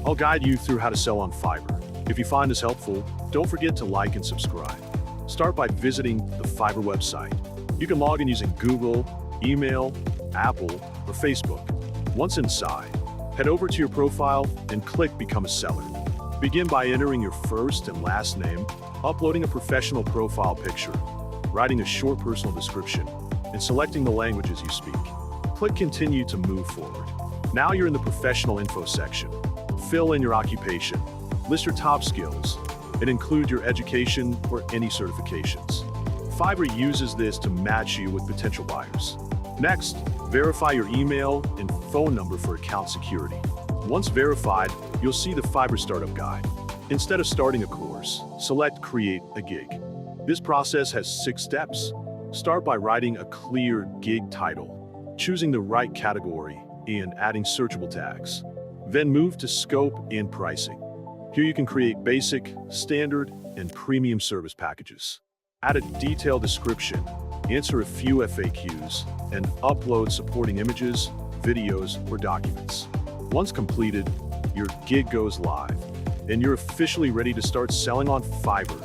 I'll guide you through how to sell on Fiverr. If you find this helpful, don't forget to like and subscribe. Start by visiting the Fiverr website. You can log in using Google, email, Apple, or Facebook. Once inside, head over to your profile and click Become a Seller. Begin by entering your first and last name, uploading a professional profile picture, writing a short personal description, and selecting the languages you speak. Click Continue to move forward. Now you're in the professional info section. Fill in your occupation, list your top skills, and include your education or any certifications. Fiverr uses this to match you with potential buyers. Next, verify your email and phone number for account security. Once verified, you'll see the Fiverr Startup Guide. Instead of starting a course, select Create a Gig. This process has 6 steps. Start by writing a clear gig title, choosing the right category, and adding searchable tags. Then move to scope and pricing. Here you can create basic, standard, and premium service packages. Add a detailed description, answer a few FAQs, and upload supporting images, videos, or documents. Once completed, your gig goes live, and you're officially ready to start selling on Fiverr.